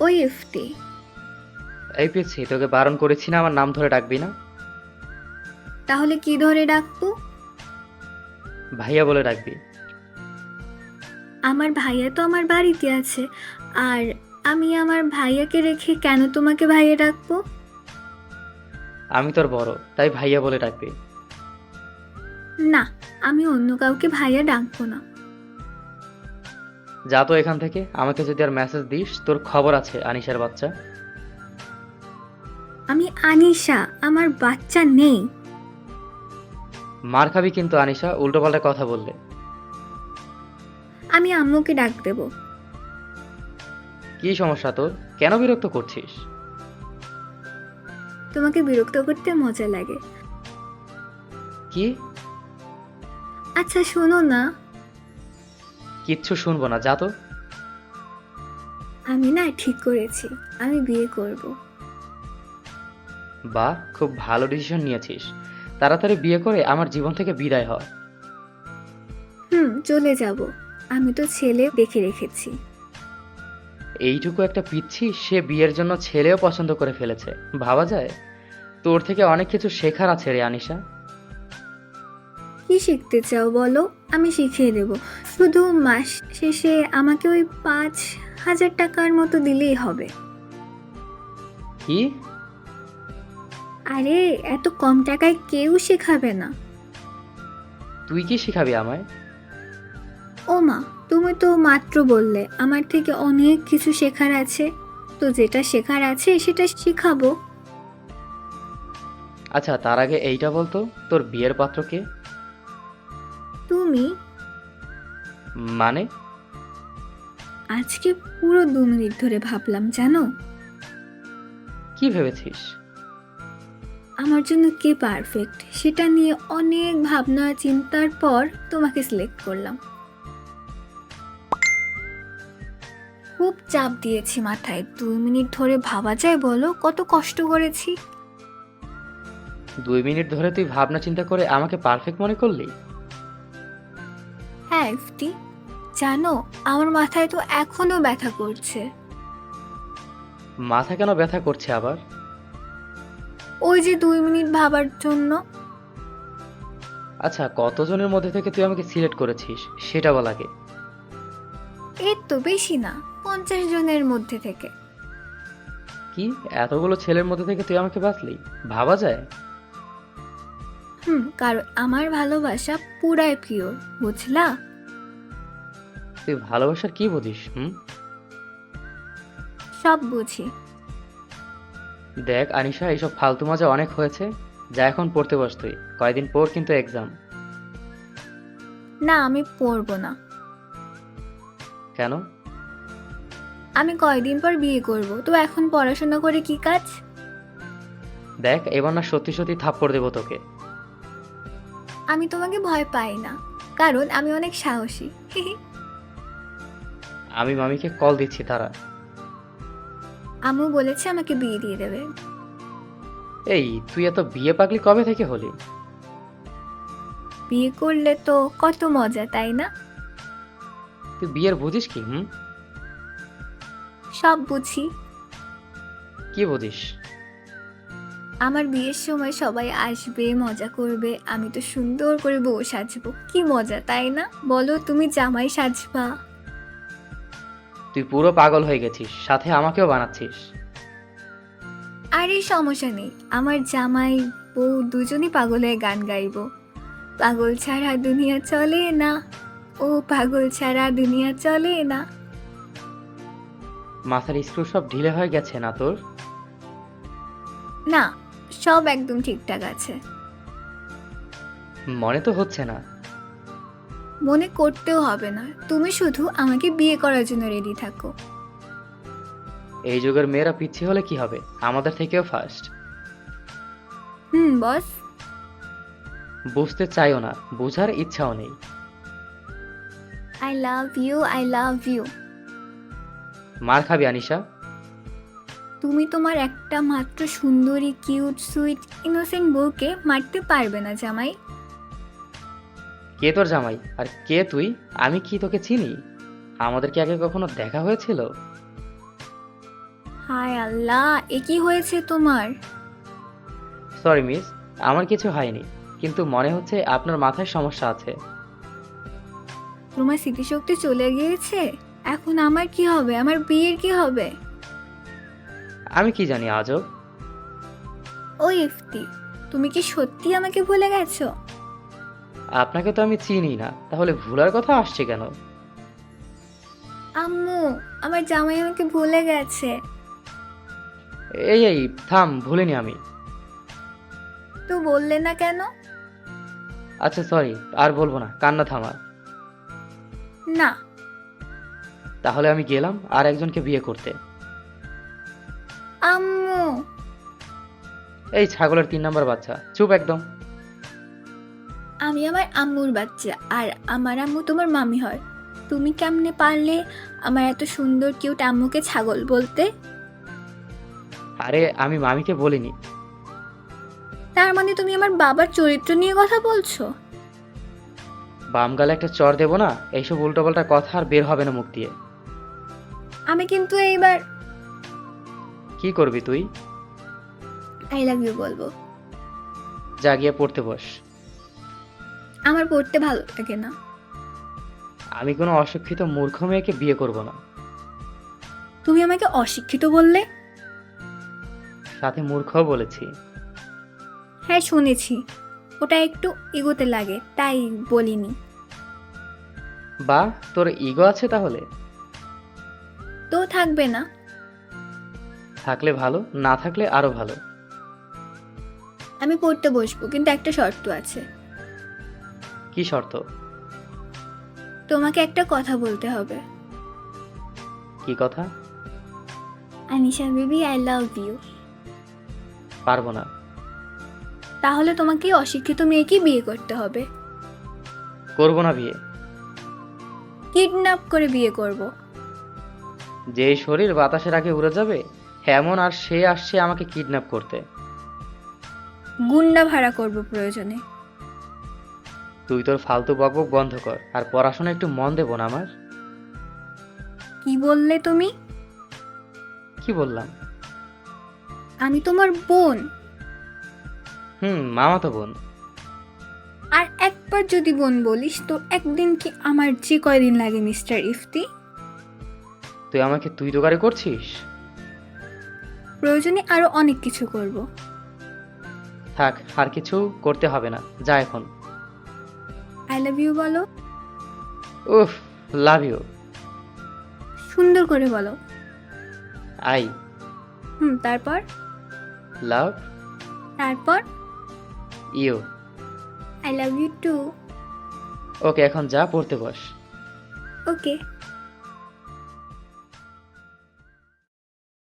ওই ইফতি। এই পিচ্ছি, তোকে বারণ করেছি না আমার নাম ধরে ডাকবি না? তাহলে কি ধরে ডাকবো? ভাইয়া বলে ডাকবি। আমার ভাইয়া তো আমার বাড়িতে আছে, আর আমি আমার ভাইয়াকে রেখে কেন তোমাকে ভাইয়া ডাকবো? আমি তোর বড়, তাই ভাইয়া বলে ডাকবি। না, আমি অন্য কাউকে ভাইয়া ডাকবো না। যা তো এখান থেকে, আমাকে যদি আর মেসেজ দিস তোর খবর আছে আনিশার বাচ্চা। আমি আনিশা, আমার বাচ্চা নেই। মার খাবি কিন্তু আনিশা উল্টোপাল্টা কথা বললে। আমি আম্মুকে ডাক দেব। কি সমস্যা তোর? কেন বিরক্ত করছিস? তোমাকে বিরক্ত করতে মজা লাগে। কি? আচ্ছা শোনো না, কিচ্ছু শুনবো না, যা তো। আমি না ঠিক করেছি, আমি বিয়ে করব। বাহ, খুব ভালো ডিসিশন নিয়েছিস। তাড়াতাড়ি বিয়ে করে আমার জীবন থেকে বিদায় হ। চলে যাব। আমি তো ছেলে দেখে রেখেছি। এইটুকু একটা পিচ্ছি, সে বিয়ের জন্য ছেলেও পছন্দ করে ফেলেছে। ভাবা যায়? তোর থেকে অনেক কিছু শেখার আছে রে আনিশা। কি শিখতে চাও বলো, আমি শিখিয়ে দেব। শুধু মাস শেষে আমাকে ওই 5,000 টাকার মতো দিলেই হবে। কি? আরে, এত কম টাকায় কেউ শেখাবে না। তুই কি শিখাবি আমায়? ও মা, তুমি তো মাত্র বললে আমার থেকে অনেক কিছু শেখার আছে। তো যেটা শেখার আছে সেটা শিখাবো। আচ্ছা, তার আগে এইটা বলতো, তোর বিয়ের পাত্র কে? তুমি। মানে? আজকে পুরো 2 মিনিট ধরে ভাবলাম, জানো কি ভেবেছিস? আমার জন্য কে পারফেক্ট সেটা নিয়ে অনেক ভাবনা চিন্তার পর তোমাকে সিলেক্ট করলাম। খুব চাপ দিয়েছি মাথায়, 2 মিনিট ধরে ভাবা যায় বলো, কত কষ্ট করেছি। 2 মিনিট ধরে তুই ভাবনা চিন্তা করে আমাকে পারফেক্ট মনে করলি? হ্যাঁ ইফতি, জানো আমার মাথায় তো এখনো ব্যথা করছে। মাথা কেন ব্যথা করছে আবার? ওই যে 2 মিনিট ভাবার জন্য। আচ্ছা, কতজনের মধ্যে থেকে তুই আমাকে সিলেক্ট করেছিস সেটা বল আগে। এর তো বেশি না, 50 জনের মধ্যে থেকে। কি? এতগুলো ছেলের মধ্যে থেকে তুই আমাকে বাছলি? ভাবা যায়? কারণ আমার ভালোবাসা পুরাই পিওর, বুঝলা? তুই ভালোবাসার কি বুঝিস? সব বুঝি। দেখ আনিশা, এইসব ফালতু মজা অনেক হয়েছে। যা এখন পড়তে বস তুই, কয়দিন পর কিন্তু এক্সাম। না, আমি পড়বো না। কেন? আমি কয়দিন পর বিয়ে করব, তো এখন পড়াশোনা করে কি কাজ? দেখ, এবার না সত্যি সত্যি থাপ্পড় দেবো তোকে। আমি তোমাকে ভয় পাই না, কারণ আমি অনেক সাহসী। আমি মামিকে কল দিচ্ছি, তারা। আম্মু বলেছে আমাকে বিয়ে দিয়ে দেবে। এই, তুই এত বিয়ে পাগলি কবে থেকে হলি? বিয়ে করলে তো কত মজা, তাই না? তুই বিয়ের বুঝিস কি? সব বুঝি। কি বুঝিস? আমার বিয়ের সময় সবাই আসবে, মজা করবে, আমি তো সুন্দর করে বউ সাজবো। কি মজা, তাই না? বলো, তুমি জামাই সাজবা। তুই পুরো পাগল হয়ে গেছিস, সাথে আমাকেও বানাচ্ছিস। আরে সমস্যা নেই, আমার জামাই বউ দুজনই পাগল হয়ে গান গাইবো। পাগল ছাড়া দুনিয়া চলে না, ও পাগল ছাড়া দুনিয়া চলে না। মাথার স্ক্রু সব ঢিলে হয়ে গেছে না তোর? না, সব একদম ঠিকঠাক আছে। মনে তো হচ্ছে না। মনে করতেও হবে না, তুমি শুধু আমাকে বিয়ে করার জন্য রেডি থাকো। এই যুগের মেয়েরা পিচ্ছি হলে কি হবে, আমাদের থেকেও ফার্স্ট। বস। বুঝতে চাইও না, বুঝার ইচ্ছাও নেই। I love you, I love you. মার খাবি আনিশা। তুমি তোমার একটা মাত্র সুন্দরী, কিউট, সুইট, ইনোসেন্ট বউকে মারতে পারবে না জামাই। কে তোর জামাই আর কে তুই? আমি কি তোকে চিনি? আমাদের কি আগে কখনো দেখা হয়েছিল? হায় আল্লাহ, এ কি হয়েছে তোমার? সরি মিস, আমার কিছু হয়নি, কিন্তু মনে হচ্ছে আপনার মাথায় সমস্যা আছে। তোমার স্মৃতিশক্তি চলে গিয়েছে? এখন আমার কি হবে? আমার বিয়ের কি হবে? আমি কি জানি আজব। ও ইফতি, তুমি কি সত্যি আমাকে ভুলে গেছো? আপনাকে তো আমি চিনি না, তাহলে ভুলার কথা আসছে কেন? আম্মু, আমার জামাই আমাকে ভুলে গেছে। এই থাম, ভুলিনি আমি। তো বললে না কেন? আচ্ছা সরি, আর বলবো না, কান্না থামা। না। তাহলে আমি গেলাম আর একজনকে বিয়ে করতে। আম্মু, এই ছাগলের 3 নম্বর বাচ্চা, চুপ একদম। আমি আমার আম্মুর বাচ্চা, আর আমার আম্মু তোমার মামি হয়। তুমি কেমনে পারলে আমার এত সুন্দর কিউট আম্মুকে ছাগল বলতে? আরে আমি মামিকে বলিনি। তার মানে তুমি আমার বাবার চরিত্র নিয়ে কথা বলছো? বাম গালে একটা চর দেবো না, এইসব উল্টোপাল্টা কথা আর বের হবে না মুখ দিয়ে। আমি কিন্তু এইবার কি করবি তুই? আই লাভ ইউ বলবো। যা গিয়ে পড়তে বস। আমার পড়তে ভালো লাগে না। আমি কোনো অশিক্ষিত মূর্খ মেয়েকে বিয়ে করব না। তুমি আমাকে অশিক্ষিত বললে? সাথে মূর্খও বলেছি। হ্যাঁ শুনেছি, ওটা একটু ইগোতে লাগে তাই বলিনি। বা তোর ইগো আছে তাহলে? তো থাকবে না? থাকলে ভালো, না থাকলে আরো ভালো। আমি পড়তে বসবো, কিন্তু একটা শর্ত আছে। কি শর্ত? তোমাকে একটা কথা বলতে হবে। কি কথা? Anisha baby, I love you. পারবো না। তাহলে তোমাকে এই অশিক্ষিত মেয়েকে বিয়ে করতে হবে। করবো না বিয়ে। কিডন্যাপ করে বিয়ে করব। যে শরীর বাতাসের আগে উড়ে যাবে এমন, আর সে আসছে আমাকে কিডন্যাপ করতে। গুন্ডা ভাড়া করব প্রয়োজনে। তুই তোর ফালতু বকবক বন্ধ কর, আর পড়াশোনা একটু মন দেবো না আমার। কি বললে তুমি? কি বললাম? আমি তোমার বোন। মামাতো বোন। আর একবার যদি বোন বলিস তো একদিন কি আমার যে কয়দিন লাগে মিস্টার ইফতি। তুই আমাকে তুই দোকারে করছিস? প্রয়োজনে আরো অনেক কিছু করব। থাক, আর কিছু করতে হবে না, যা এখন। আই লাভ ইউ বলো। উফ, লাভ ইউ। সুন্দর করে বলো। আই তারপর? লাভ তারপর? You. I love you too. Okay, এখন যা পড়তে বস। ওকে।